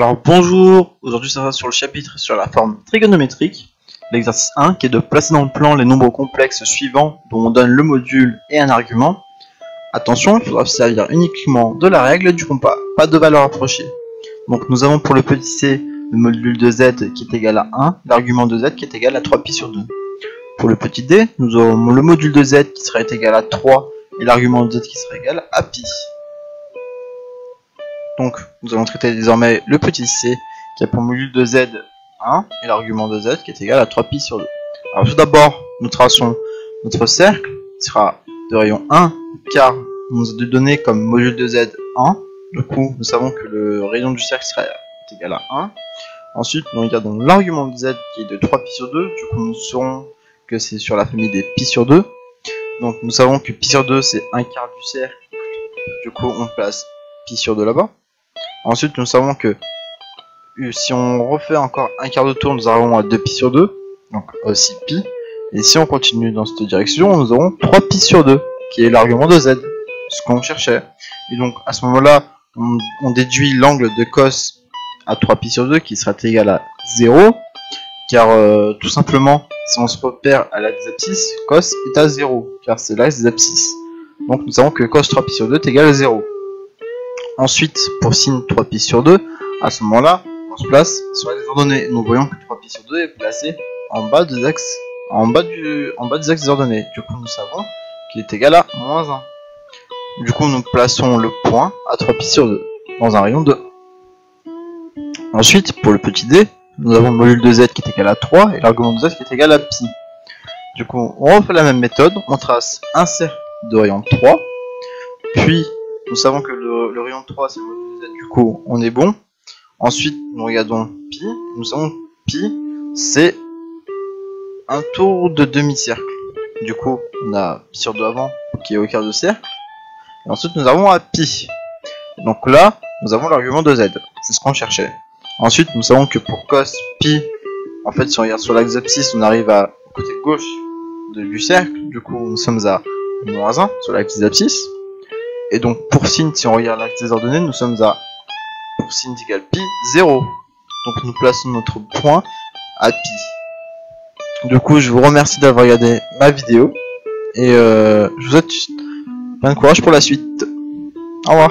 Alors bonjour, aujourd'hui ça va sur le chapitre sur la forme trigonométrique, l'exercice 1 qui est de placer dans le plan les nombres complexes suivants dont on donne le module et un argument. Attention, il faudra se servir uniquement de la règle du compas, pas de valeur approchée. Donc nous avons pour le petit c le module de z qui est égal à 1, l'argument de z qui est égal à 3pi sur 2. Pour le petit d, nous aurons le module de z qui sera égal à 3 et l'argument de z qui sera égal à pi. Donc nous allons traiter désormais le petit c qui a pour module de z 1 et l'argument de z qui est égal à 3pi sur 2. Alors tout d'abord, nous traçons notre cercle qui sera de rayon 1 car on nous a donné comme module de z 1. Du coup, nous savons que le rayon du cercle sera égal à 1. Ensuite, nous regardons l'argument de z qui est de 3pi sur 2. Du coup, nous saurons que c'est sur la famille des pi sur 2. Donc nous savons que pi sur 2 c'est un quart du cercle. Du coup, on place pi sur 2 là-bas. Ensuite, nous savons que si on refait encore un quart de tour, nous arrivons à 2pi sur 2, donc aussi pi. Et si on continue dans cette direction, nous aurons 3pi sur 2, qui est l'argument de z, ce qu'on cherchait. Et donc, à ce moment-là, on déduit l'angle de cos à 3pi sur 2, qui sera égal à 0, car tout simplement, si on se repère à l'axe des abscisses, cos est à 0, car c'est l'axe des abscisses. Donc, nous savons que cos 3pi sur 2 est égal à 0. Ensuite, pour sin 3pi sur 2, à ce moment-là, on se place sur les ordonnées. Nous voyons que 3pi sur 2 est placé en bas des axes, des axes des ordonnées. Du coup, nous savons qu'il est égal à moins 1. Du coup, nous plaçons le point à 3pi sur 2 dans un rayon 2. Ensuite, pour le petit d, nous avons le module de z qui est égal à 3 et l'argument de z qui est égal à pi. Du coup, on refait la même méthode. On trace un cercle de rayon 3, puis nous savons que le rayon 3 c'est le module de z, du coup on est bon. Ensuite nous regardons pi, nous savons que pi c'est un tour de demi-cercle. Du coup on a pi sur 2 avant qui est au quart de cercle. Et ensuite nous avons à pi. Donc là nous avons l'argument de z, c'est ce qu'on cherchait. Ensuite nous savons que pour cos pi, en fait si on regarde sur l'axe abscisse on arrive à côté gauche du cercle. Du coup nous sommes à moins 1 sur l'axe des abscisses. Et donc pour sin, si on regarde l'axe des ordonnées, nous sommes à, pour sin égale pi, 0. Donc nous plaçons notre point à pi. Du coup, je vous remercie d'avoir regardé ma vidéo. Et je vous souhaite plein de courage pour la suite. Au revoir.